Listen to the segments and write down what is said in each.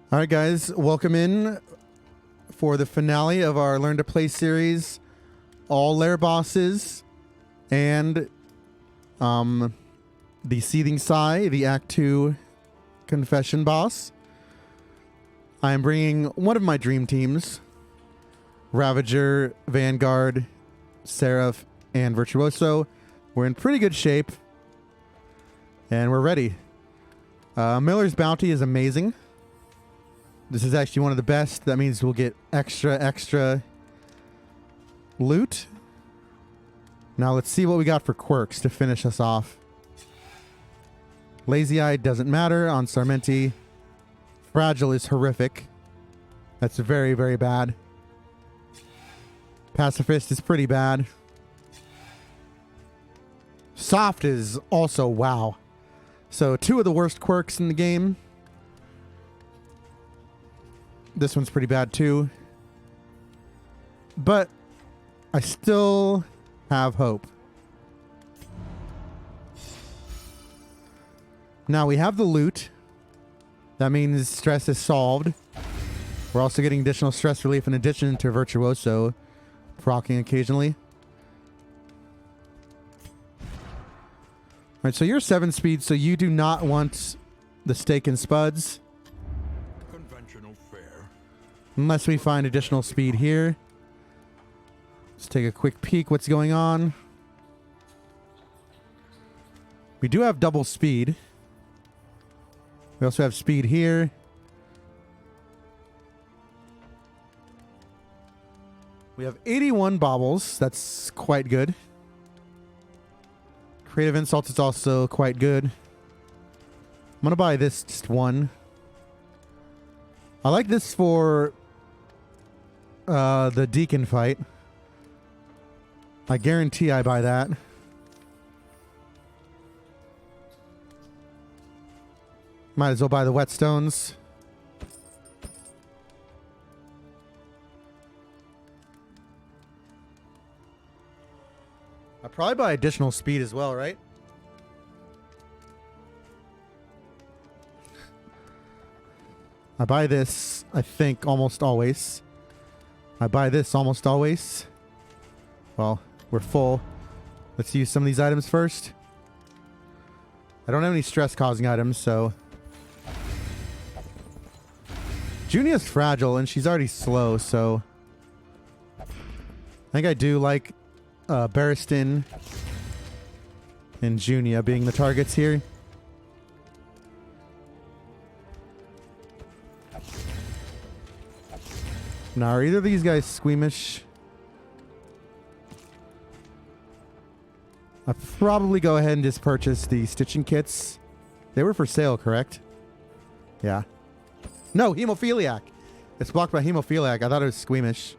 All right, guys, welcome in for the finale of our Learn to Play series, all Lair Bosses, and the Seething Sigh, the Act 2 Confession boss. I am bringing one of my dream teams, Ravager, Vanguard, Seraph, and Virtuoso. We're in pretty good shape, and we're ready. Miller's Bounty is amazing. This is actually one of the best. That means we'll get extra loot. Now let's see what we got for quirks to finish us off. Lazy Eye doesn't matter on Sarmenti. Fragile is horrific. That's very, very bad. Pacifist is pretty bad. Soft is also wow. So two of the worst quirks in the game. This one's pretty bad too. But I still have hope. Now we have the loot. That means stress is solved. We're also getting additional stress relief in addition to Virtuoso proccing occasionally. Alright, so you're 7 speed, so you do not want the steak and spuds. Conventional fare. Unless we find additional speed here. Let's take a quick peek what's going on. We do have double speed. We also have speed here. We have 81 baubles. That's quite good. Creative Insult is also quite good. I'm going to buy this just one. I like this for the Deacon fight. I guarantee I buy that. Might as well buy the whetstones. I'll probably buy additional speed as well, right? I buy this, I think, almost always. I buy this almost always. Well, we're full. Let's use some of these items first. I don't have any stress-causing items, so... Junia's fragile, and she's already slow, so... I think I do like Barristan and Junia being the targets here. Now, are either of these guys squeamish? I'll probably go ahead and just purchase the stitching kits. They were for sale, correct? Yeah. No, hemophiliac. It's blocked by hemophiliac. I thought it was squeamish.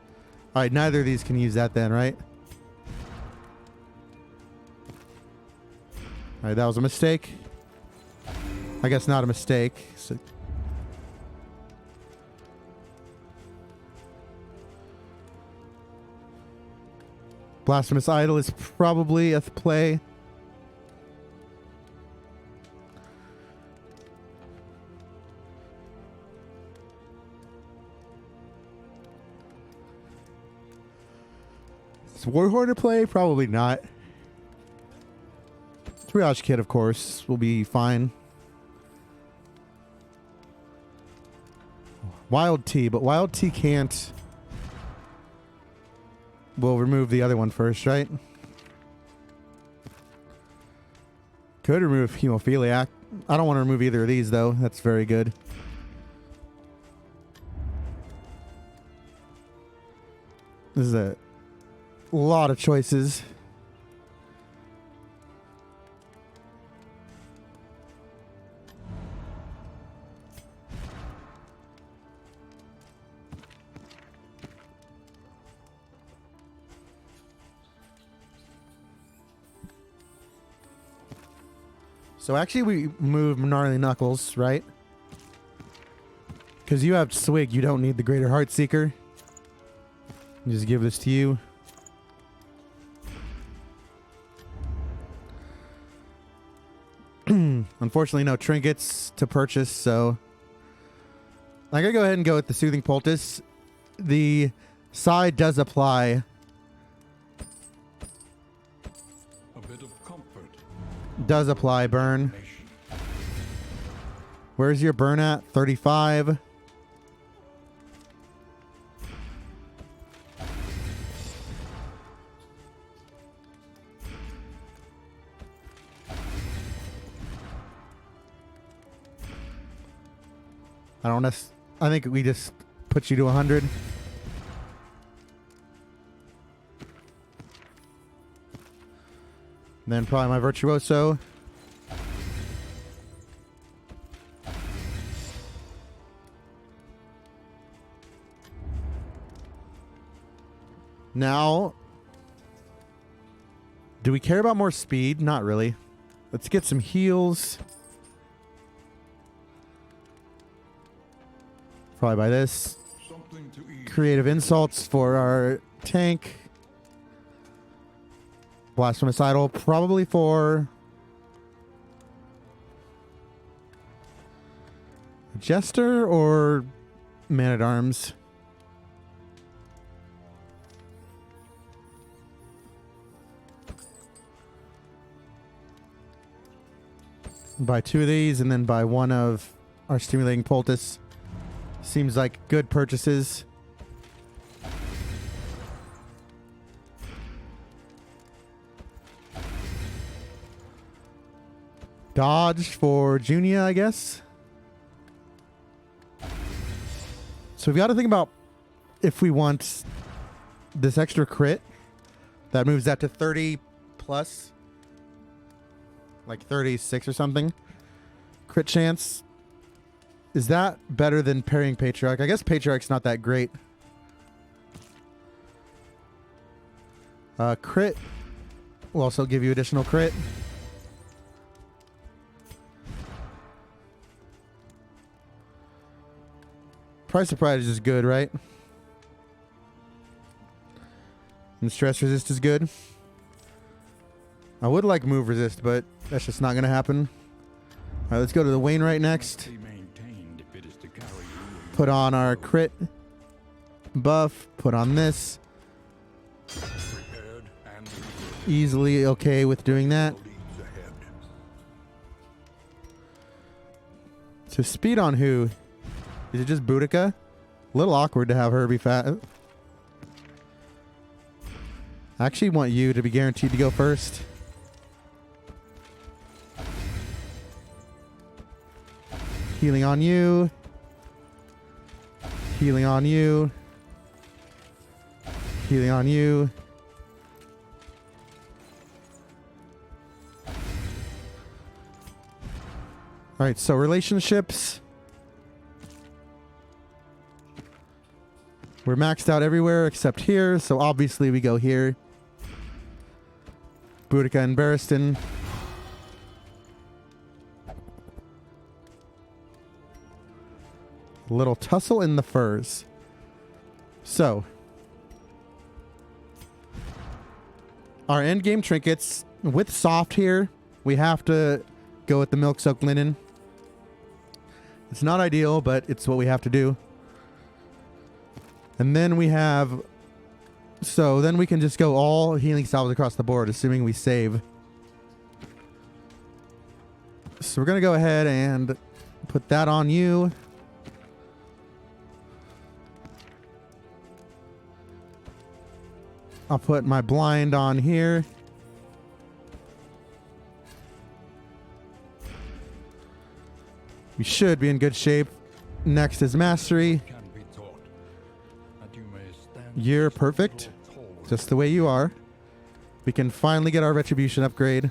All right, neither of these can use that then, right? All right, that was a mistake. I guess not a mistake. So Blasphemous Idol is probably a play. Is Warhorn a play? Probably not. Triage Kit, of course, will be fine. Wild Tea, but Wild Tea can't... We'll remove the other one first, right? Could remove hemophiliac. I don't want to remove either of these, though. That's very good. This is a lot of choices. So actually we move Gnarly Knuckles, right? Because you have Swig, you don't need the Greater Heartseeker. Just give this to you. Unfortunately, no trinkets to purchase, so I'm going to go ahead and go with the Soothing Poultice. The Sigh does apply. A bit of comfort. Does apply burn. Where's your burn at? 35. I think we just put you to 100. Then probably my Virtuoso. Now, do we care about more speed? Not really. Let's get some heals. Probably by this. Something to eat. Creative Insults for our tank. Blasphemocidal probably for Jester or Man-At-Arms. Buy 2 of these and then buy 1 of our Stimulating Poultice. Seems like good purchases. Dodge for Junia, I guess. So we've got to think about if we want this extra crit. That moves that to 30 plus. Like 36 or something. Crit chance. Is that better than parrying Patriarch? I guess Patriarch's not that great. Crit will also give you additional crit. Price of Pride is just good, right? And Stress Resist is good. I would like Move Resist, but that's just not going to happen. All right, let's go to the Wainwright next. Put on our crit buff. Put on this. Easily okay with doing that. So speed on who? Is it just Boudica? A little awkward to have her be fat. I actually want you to be guaranteed to go first. Healing on you. Healing on you. Healing on you. All right, so relationships. We're maxed out everywhere except here, so obviously we go here. Boudica and Barristan. Little tussle in the furs. So, our end game trinkets with soft here, we have to go with the milk soaked linen. It's not ideal, but it's what we have to do. And then we have, so then we can just go all healing salves across the board, assuming we save. So we're going to go ahead and put that on you. I'll put my blind on here. We should be in good shape. Next is Mastery. You're perfect. Just the way you are. We can finally get our Retribution upgrade.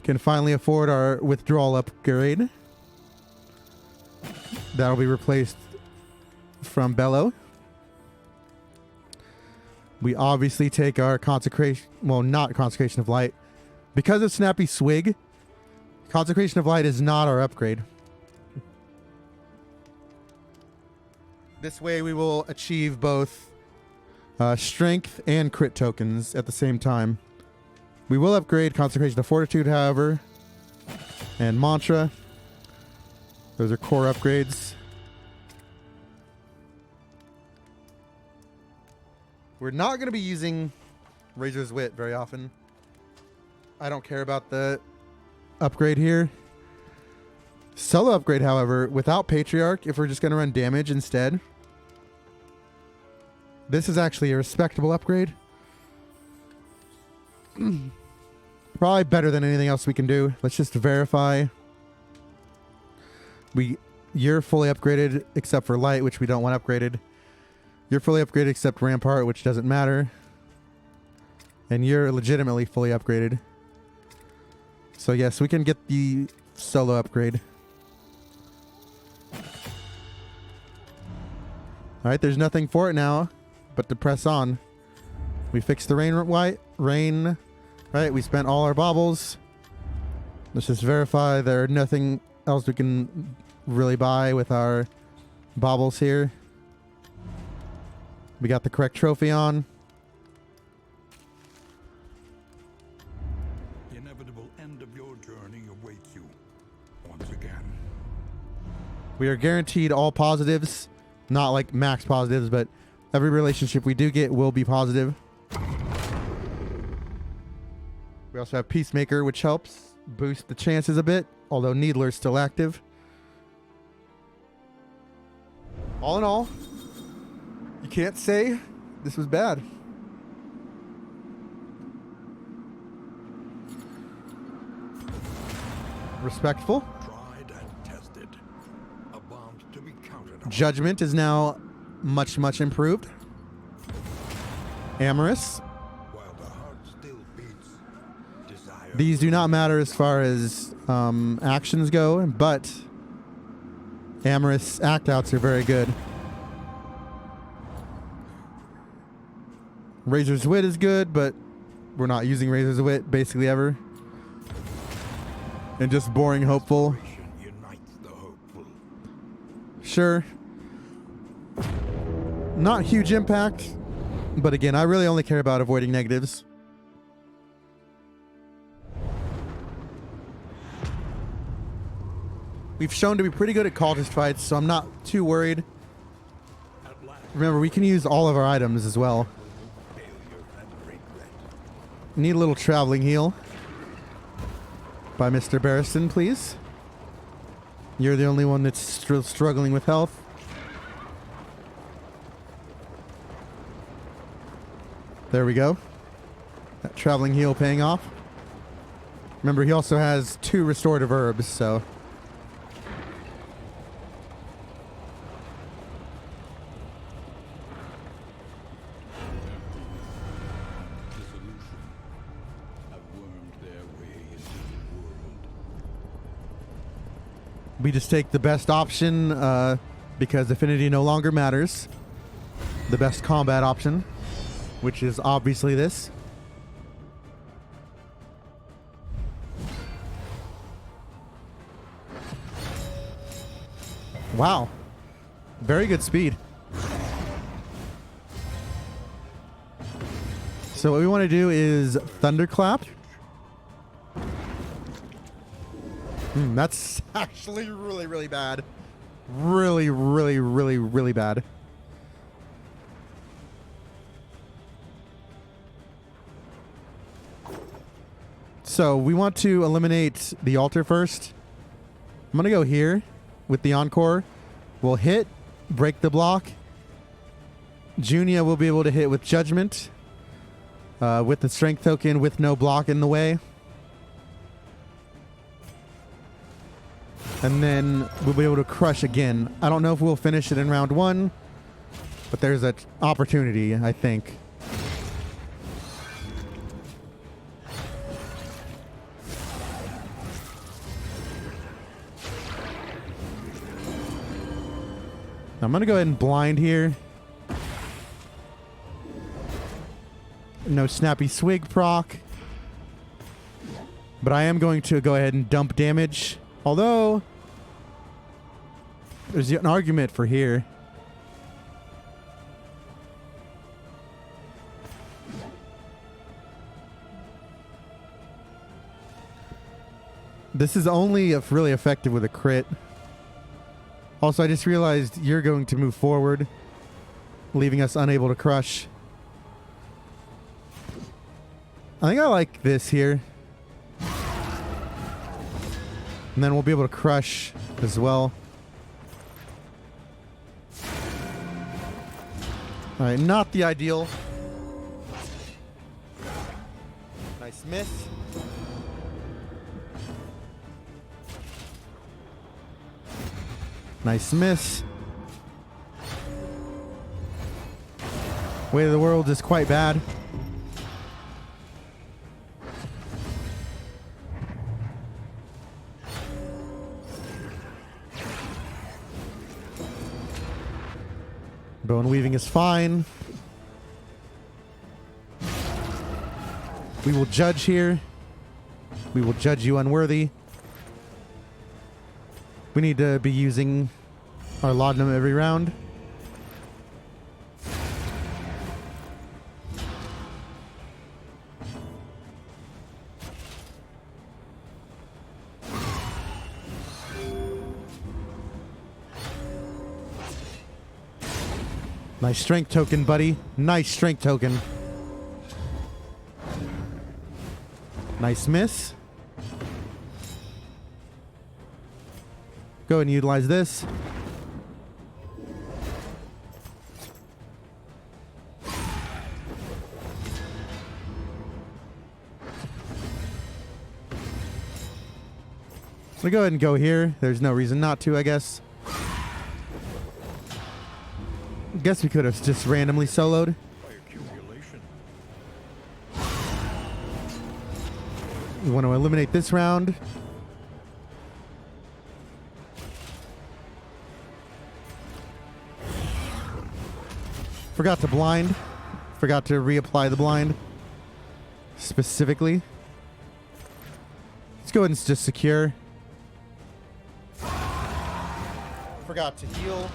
Can finally afford our Withdrawal upgrade. That'll be replaced from Bellow. We obviously take our Consecration, well, not Consecration of Light. Because of Snappy Swig, Consecration of Light is not our upgrade. This way we will achieve both strength and crit tokens at the same time. We will upgrade Consecration of Fortitude, however, and Mantra. Those are core upgrades. We're not going to be using Razor's Wit very often. I don't care about the upgrade here. Solo upgrade, however, without Patriarch, if we're just going to run damage instead, this is actually a respectable upgrade. Probably better than anything else we can do. Let's just verify. You're fully upgraded except for Light, which we don't want upgraded. You're fully upgraded except Rampart, which doesn't matter. And you're legitimately fully upgraded. So yes, we can get the solo upgrade. Alright, there's nothing for it now but to press on. We fixed the rain. Right, we spent all our baubles. Let's just verify there's nothing else we can really buy with our baubles here. We got the correct trophy on. The inevitable end of your journey awaits you once again. We are guaranteed all positives. Not like max positives, but every relationship we do get will be positive. We also have Peacemaker, which helps boost the chances a bit, although Needler's still active. All in all, you can't say this was bad. Respectful. Tried and tested. A bond to be counted on. Judgment is now much, much improved. Amorous. While the heart still beats, desire. These do not matter as far as actions go, but Amorous act outs are very good. Razor's Wit is good, but we're not using Razor's Wit basically ever. And just boring hopeful. Unites the hopeful. Sure. Not huge impact, but again, I really only care about avoiding negatives. We've shown to be pretty good at cultist fights, so I'm not too worried. Remember, we can use all of our items as well. Need a little traveling heal by Mr. Barristan, please. You're the only one that's still struggling with health. There we go. That traveling heal paying off. Remember, he also has 2 restorative herbs, so... We just take the best option because affinity no longer matters. The best combat option, which is obviously this. Wow. Very good speed. So what we want to do is Thunderclap. That's actually really, really bad. Really, really, really, really bad. So we want to eliminate the altar first. I'm going to go here with the Encore. We'll hit, break the block. Junia will be able to hit with Judgment. With the Strength token with no block in the way. And then we'll be able to crush again. I don't know if we'll finish it in round 1, but there's an opportunity, I think. I'm going to go ahead and blind here. No Snappy Swig proc. But I am going to go ahead and dump damage. Although, there's an argument for here. This is only really effective with a crit. Also, I just realized you're going to move forward, leaving us unable to crush. I think I like this here. And then we'll be able to crush as well. Alright, not the ideal. Nice miss. Nice miss. Weight of the world is quite bad. Bone weaving is fine. We will judge here. We will judge you unworthy. We need to be using our laudanum every round. Nice strength token, buddy. Nice strength token. Nice miss. Go ahead and utilize this. So go ahead and go here. There's no reason not to, I guess. Guess we could have just randomly soloed. By accumulation. We want to eliminate this round. Forgot to blind. Forgot to reapply the blind. Specifically. Let's go ahead and just secure. Forgot to heal.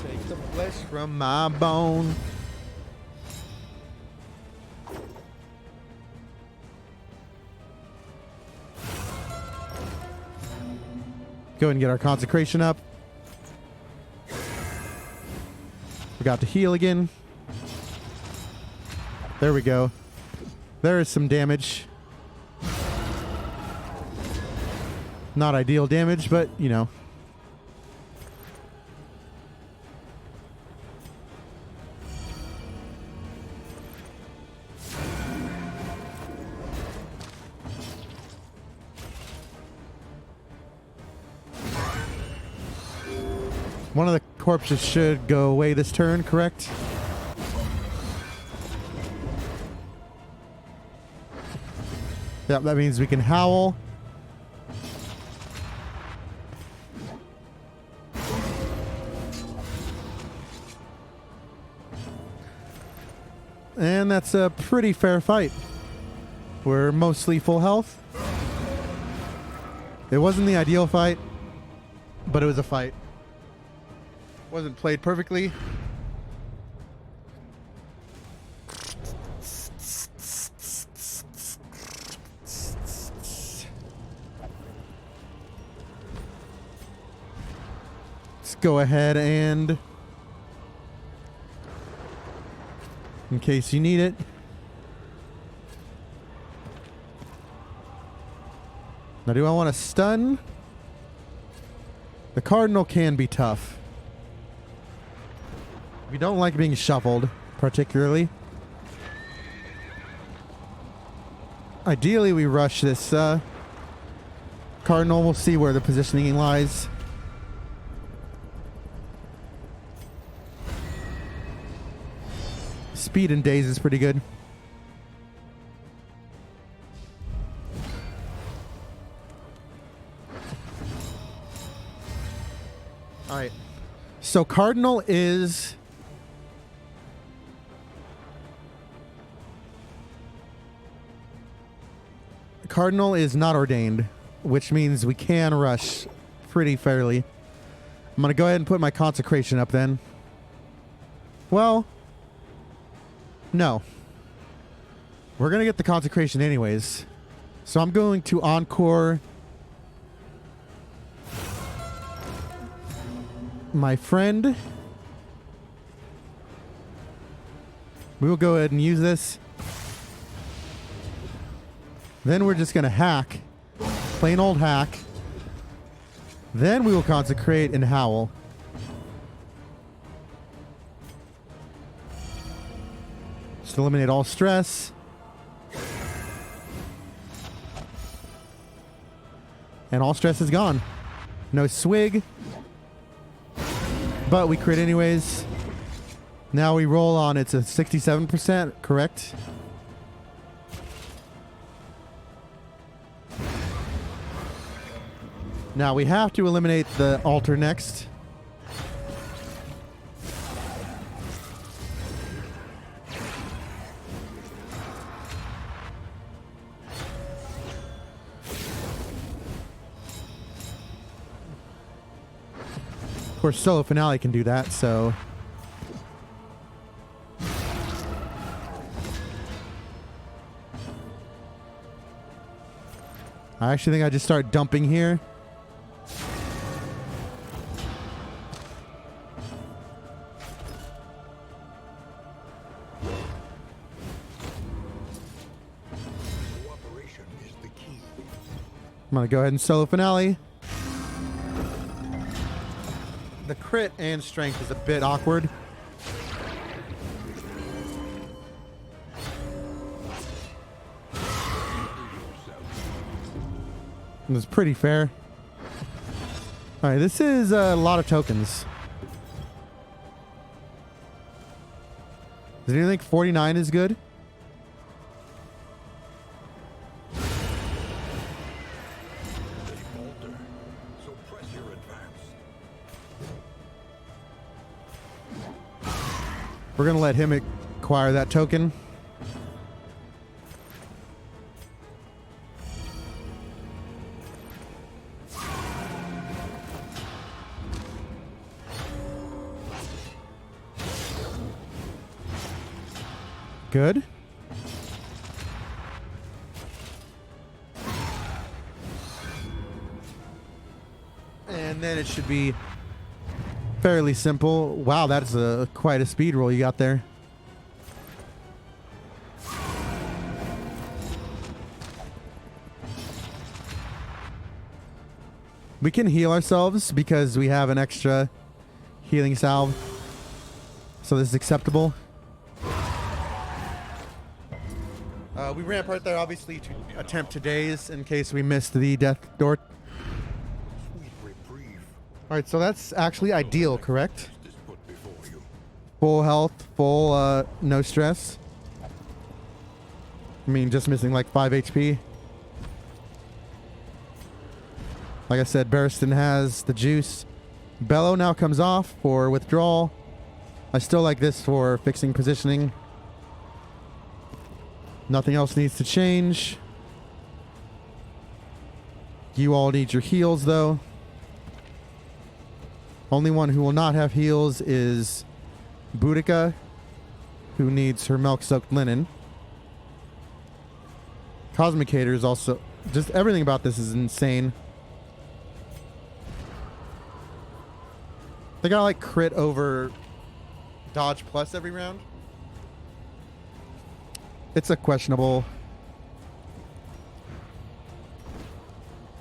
Take the flesh from my bone. Go ahead and get our consecration up. Forgot to heal again. There we go. There is some damage. Not ideal damage, but, you know. One of the corpses should go away this turn, correct? Yep, that means we can howl. And that's a pretty fair fight. We're mostly full health. It wasn't the ideal fight, but it was a fight. Wasn't played perfectly. Let's go ahead and, in case you need it. Now, do I want to stun? The Cardinal can be tough. We don't like being shuffled, particularly. Ideally, we rush this Cardinal. We'll see where the positioning lies. Speed and daze is pretty good. All right. So Cardinal is... Cardinal is not ordained, which means we can rush pretty fairly. I'm going to go ahead and put my consecration up then. Well, no. We're going to get the consecration anyways. So I'm going to encore my friend. We will go ahead and use this. Then we're just going to hack. Plain old hack. Then we will consecrate and howl. Just eliminate all stress. And all stress is gone. No swig. But we crit anyways. Now we roll on, it's a 67%, correct? Now we have to eliminate the altar next. Of course, solo finale can do that, so... I actually think I just start dumping here. Cooperation is the key. I'm going to go ahead and solo finale. The crit and strength is a bit awkward. It's pretty fair. Alright, this is a lot of tokens. Does anyone think 49 is good? They falter, so press your advance. We're going to let him acquire that token. Good. And then it should be fairly simple. Wow, that's quite a speed roll you got there. We can heal ourselves because we have an extra healing salve. So this is acceptable. We ramp right there, obviously, to attempt today's in case we missed the death door. Sweet reprieve. All right, so that's actually ideal, correct? Is put before you. Full health, full no stress. I mean, just missing like 5 HP. Like I said, Barristan has the juice. Bellow now comes off for withdrawal. I still like this for fixing positioning. Nothing else needs to change. You all need your heals, though. Only one who will not have heals is Boudica, who needs her milk-soaked linen. Cosmicator is also... Just everything about this is insane. They got like crit over dodge plus every round. It's a questionable.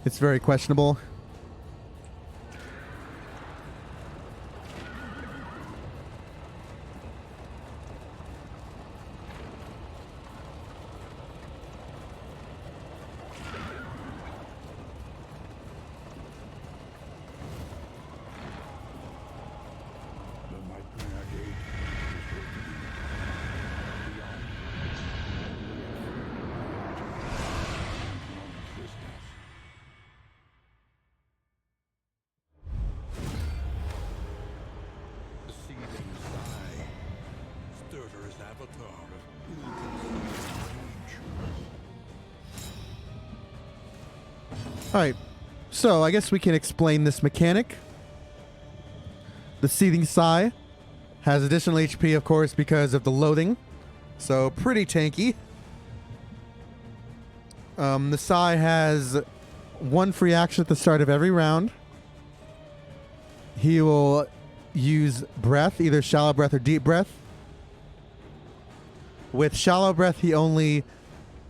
It's very questionable. The Nightmare Gate is going to be beyond non-existence. The Seething Sigh, Sturter's avatar of ill-conceived rage. All right. So I guess we can explain this mechanic. The Seething Sigh has additional HP, of course, because of the loathing. So pretty tanky. The Sigh has one free action at the start of every round. He will use breath, either shallow breath or deep breath. With shallow breath, he only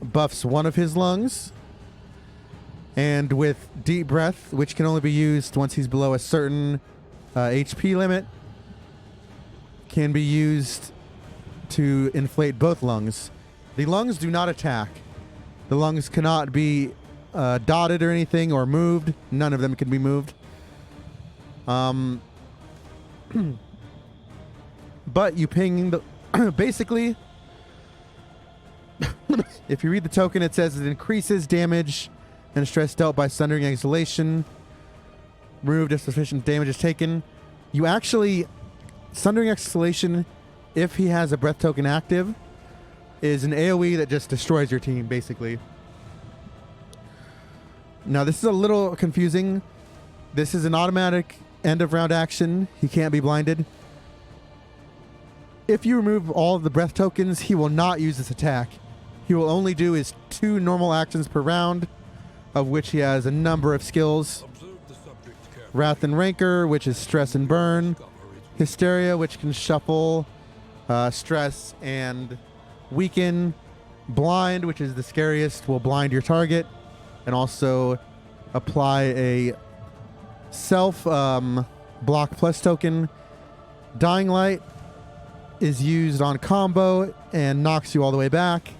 buffs one of his lungs. And with deep breath, which can only be used once he's below a certain HP limit, can be used to inflate both lungs. The lungs do not attack. The lungs cannot be dotted or anything or moved. None of them can be moved. But you ping the basically if you read the token, it says it increases damage and stress dealt by Sundering Exhalation. Removed if sufficient damage is taken. You actually Sundering Exhalation, if he has a breath token active, is an AoE that just destroys your team, basically. Now, this is a little confusing. This is an automatic end of round action. He can't be blinded. If you remove all of the breath tokens, he will not use this attack. He will only do his 2 normal actions per round, of which he has a number of skills. Wrath and Rancor, which is stress and burn. Hysteria, which can shuffle, stress and weaken. Blind, which is the scariest, will blind your target and also apply a self block plus token. Dying Light is used on combo and knocks you all the way back.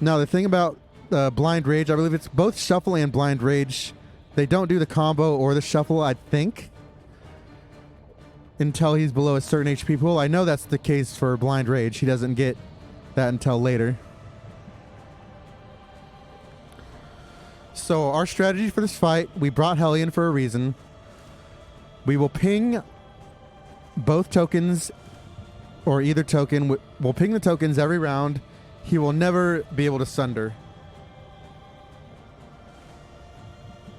Now, the thing about Blind Rage, I believe it's both Shuffle and Blind Rage. They don't do the combo or the Shuffle, I think, until he's below a certain HP pool. I know that's the case for Blind Rage. He doesn't get that until later. So our strategy for this fight, we brought Hellion for a reason. We will ping both tokens, or either token. We'll ping the tokens every round. He will never be able to sunder.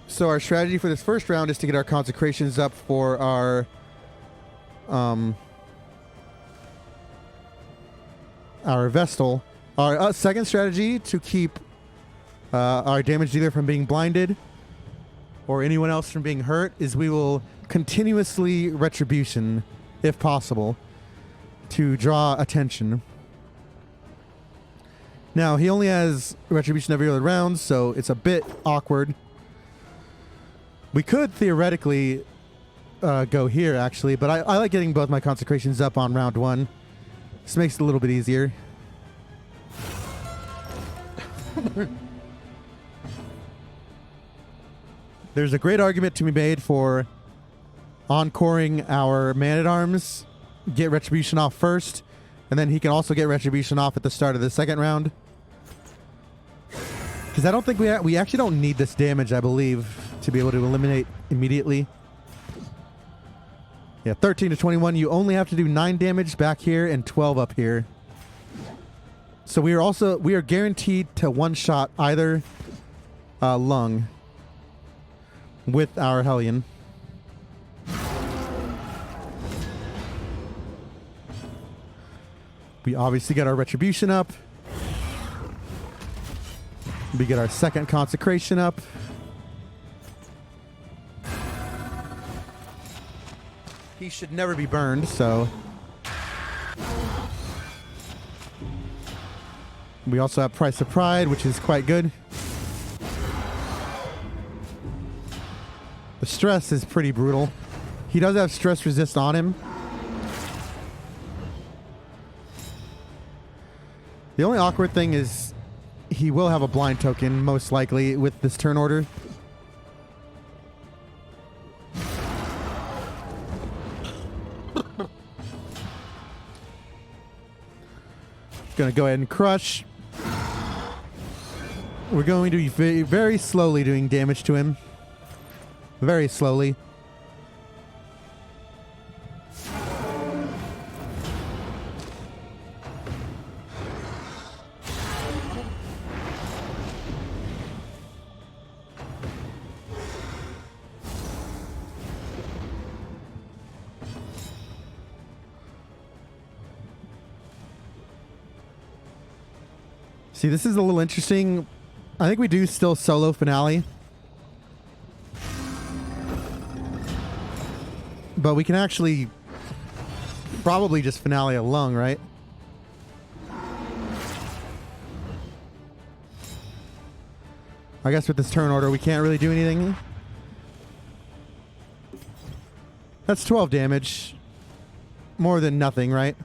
So our strategy for this first round is to get our consecrations up for our Vestal. Our second strategy to keep our damage dealer from being blinded or anyone else from being hurt is we will continuously Retribution, if possible, to draw attention. Now, he only has Retribution every other round, so it's a bit awkward. We could theoretically go here, actually, but I like getting both my consecrations up on round 1. This makes it a little bit easier. There's a great argument to be made for encoring our Man-At-Arms, get Retribution off first, and then he can also get Retribution off at the start of the second round. Because I don't think we actually don't need this damage, I believe, to be able to eliminate immediately. Yeah, 13 to 21. You only have to do 9 damage back here and 12 up here. So we are guaranteed to one-shot either lung with our Hellion. We obviously get our Retribution up. We get our second consecration up. He should never be burned, so. We also have Price of Pride, which is quite good. The stress is pretty brutal. He does have stress resist on him. The only awkward thing is he will have a blind token, most likely, with this turn order. Gonna go ahead and crush. We're going to be very slowly doing damage to him. Very slowly. See, this is a little interesting. I think we do still solo finale. But we can actually probably just finale a lung, right? I guess with this turn order, we can't really do anything. That's 12 damage. More than nothing, right?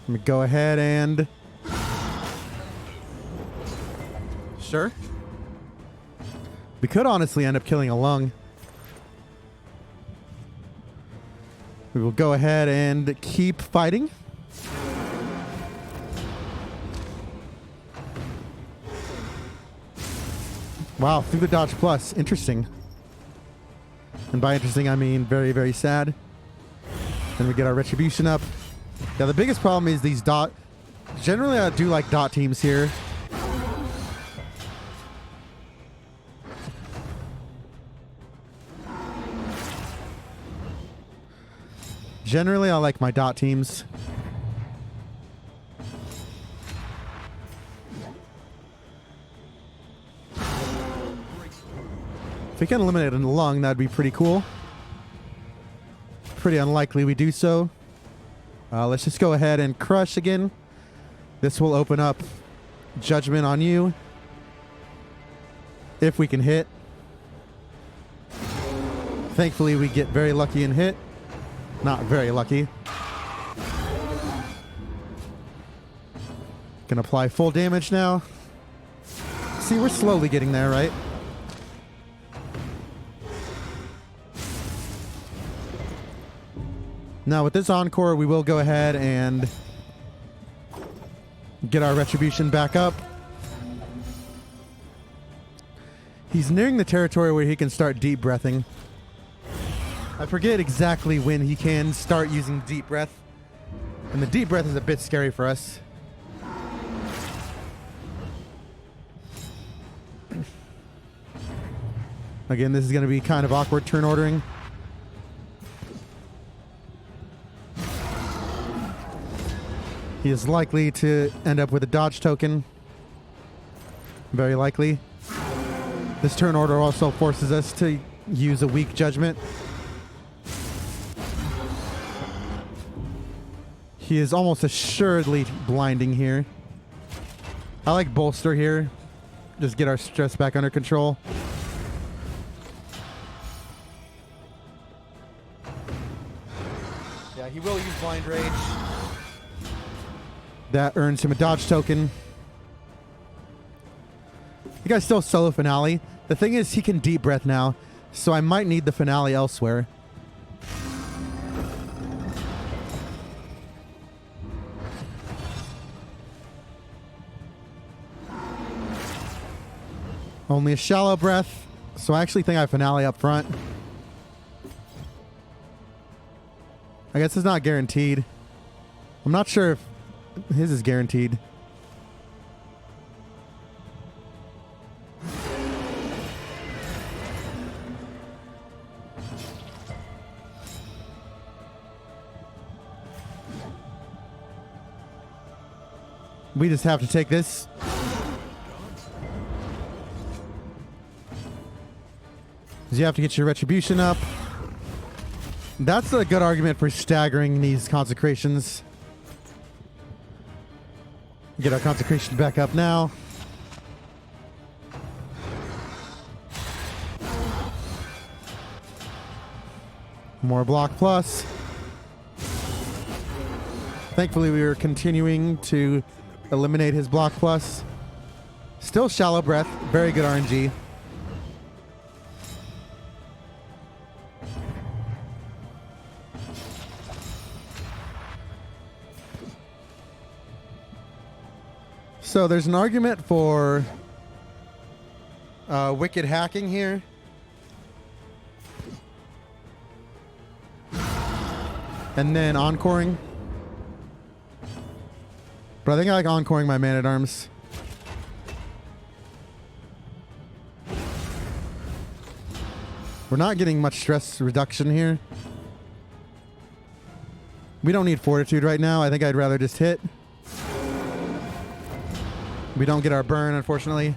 Let me go ahead and... Sure. We could honestly end up killing a lung. We will go ahead and keep fighting. Wow, through the dodge plus. Interesting. And by interesting, I mean very, very sad. Then we get our retribution up. Yeah, the biggest problem is these dot... Generally, I do like dot teams here. Generally, I like my dot teams. If we can eliminate a lung, that'd be pretty cool. Pretty unlikely we do so. Let's just go ahead and crush again. This will open up judgment on you. If we can hit. Thankfully, we get very lucky and hit. Not very lucky. Can apply full damage now. See, we're slowly getting there, right? Now with this encore, we will go ahead and get our retribution back up. He's nearing the territory where he can start deep breathing. I forget exactly when he can start using deep breath. And the deep breath is a bit scary for us. Again, this is going to be kind of awkward turn ordering. He is likely to end up with a dodge token. Very likely. This turn order also forces us to use a weak judgment. He is almost assuredly blinding here. I like bolster here. Just get our stress back under control. Yeah, he will use blind rage. That earns him a dodge token. You guys still solo finale. The thing is, he can deep breath now, so I might need the finale elsewhere. Only a shallow breath, so I actually think I finale up front. I guess it's not guaranteed. I'm not sure if his is guaranteed. We just have to take this. You have to get your retribution up. That's a good argument for staggering these consecrations. Get our consecration back up now. More block plus. Thankfully, we are continuing to eliminate his block plus. Still shallow breath. Very good RNG. So there's an argument for wicked hacking here. And then encoring. But I think I like encoring my Man-At-Arms. We're not getting much stress reduction here. We don't need fortitude right now. I think I'd rather just hit. We don't get our burn, unfortunately.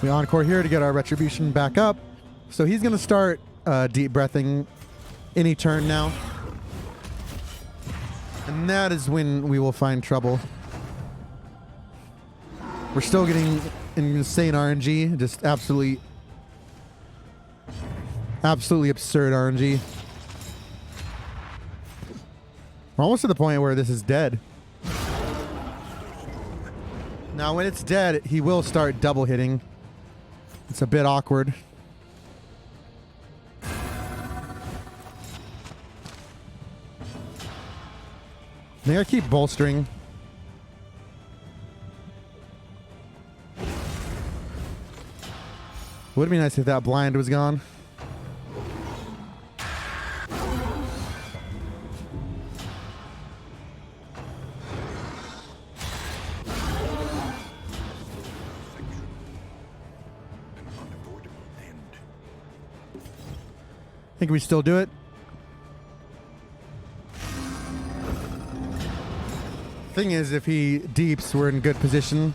We encore here to get our retribution back up. So he's going to start deep breathing any turn now. And that is when we will find trouble. We're still getting insane RNG. Just absolutely absurd RNG. We're almost to the point where this is dead. Now when it's dead, he will start double hitting. It's a bit awkward. I think I keep bolstering. Would be nice if that blind was gone. Think we still do it? Thing is, if he deeps, we're in good position.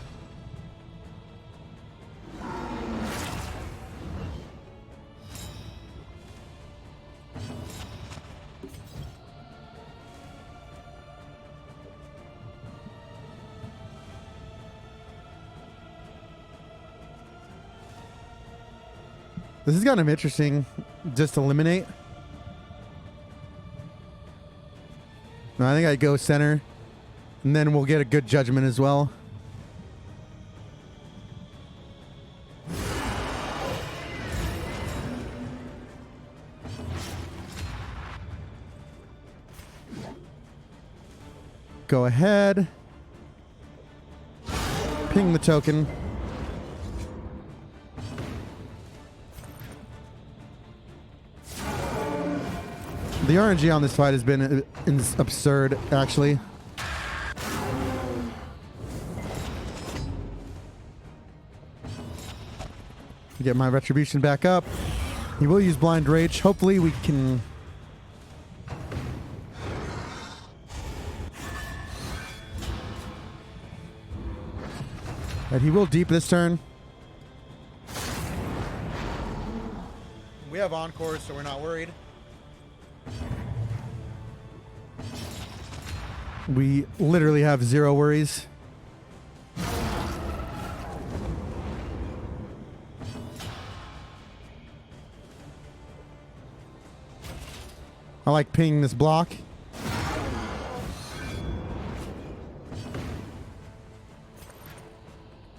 This is kind of interesting. Just eliminate. No, I think I go center, and then we'll get a good judgment as well. Go ahead. Ping the token. The RNG on this fight has been absurd, actually. Get my retribution back up. He will use blind rage. Hopefully we can... And he will deep this turn. We have encore, so we're not worried. We literally have zero worries. I like pinging this block.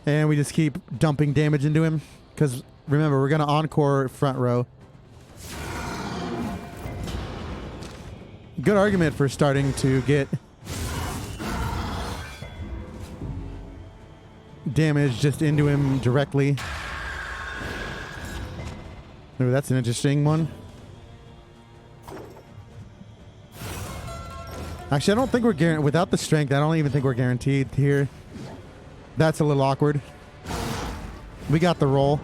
And we just keep dumping damage into him. Because remember, we're going to encore front row. Good argument for starting to get damage just into him directly. Ooh, that's an interesting one. Actually, I don't think we're guaranteed. Without the strength, I don't even think we're guaranteed here. That's a little awkward. We got the roll.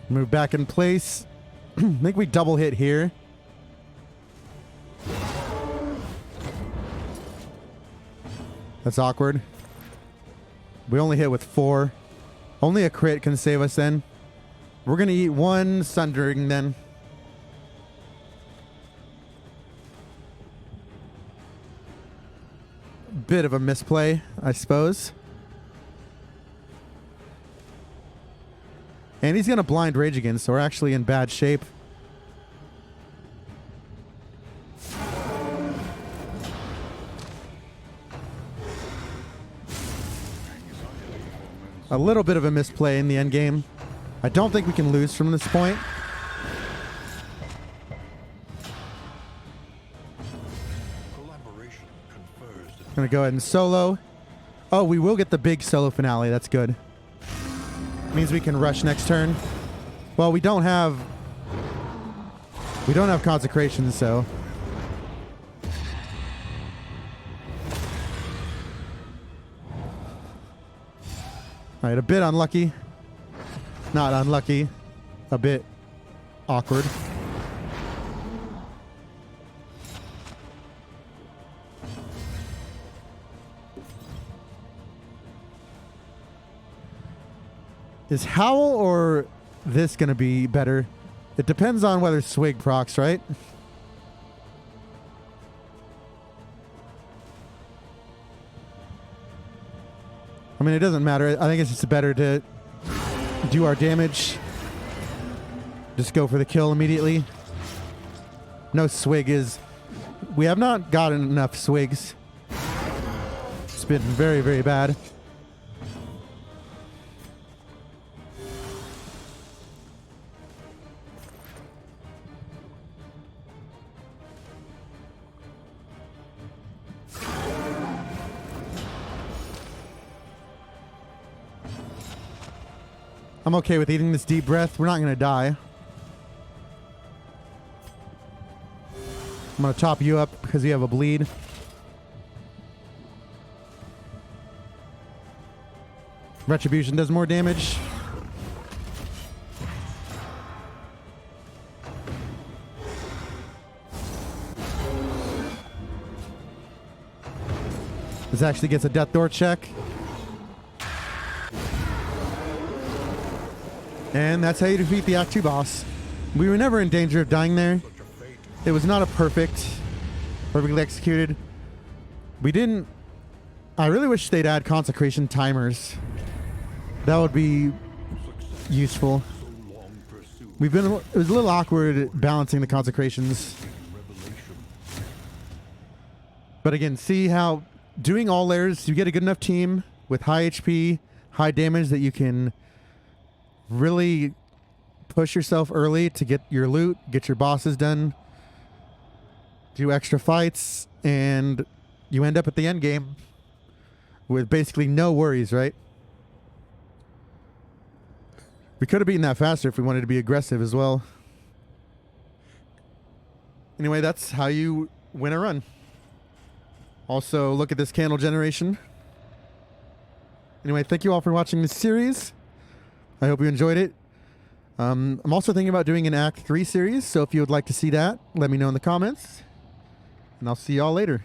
Move back in place. I think we double hit here. That's awkward. We only hit with 4. Only a crit can save us then. We're going to eat 1 Sundering then. Bit of a misplay, I suppose. And he's going to blind rage again, so we're actually in bad shape. A little bit of a misplay in the end game. I don't think we can lose from this point. Collaboration confers I'm going to go ahead and solo. Oh, we will get the big solo finale. That's good. Means we can rush next turn. Well, we don't have consecration, so. All right, a bit unlucky. Not unlucky. A bit awkward. Is Howl or this going to be better? It depends on whether Swig procs, right? I mean, it doesn't matter. I think it's just better to do our damage. Just go for the kill immediately. No Swig is... We have not gotten enough Swigs. It's been very, very bad. I'm okay with eating this deep breath. We're not going to die. I'm going to top you up because you have a bleed. Retribution does more damage. This actually gets a death door check. And that's how you defeat the Act 2 boss. We were never in danger of dying there. It was not a perfectly executed. We didn't... I really wish they'd add consecration timers. That would be useful. It was a little awkward balancing the consecrations. But again, see how doing all layers, you get a good enough team with high HP, high damage that you can really push yourself early to get your loot, get your bosses done, do extra fights, and you end up at the end game with basically no worries, right? We could have beaten that faster if we wanted to be aggressive as well. Anyway, that's how you win a run. Also, look at this candle generation. Anyway, thank you all for watching this series. I hope you enjoyed it. I'm also thinking about doing an Act 3 series, so if you would like to see that, let me know in the comments. And I'll see y'all later.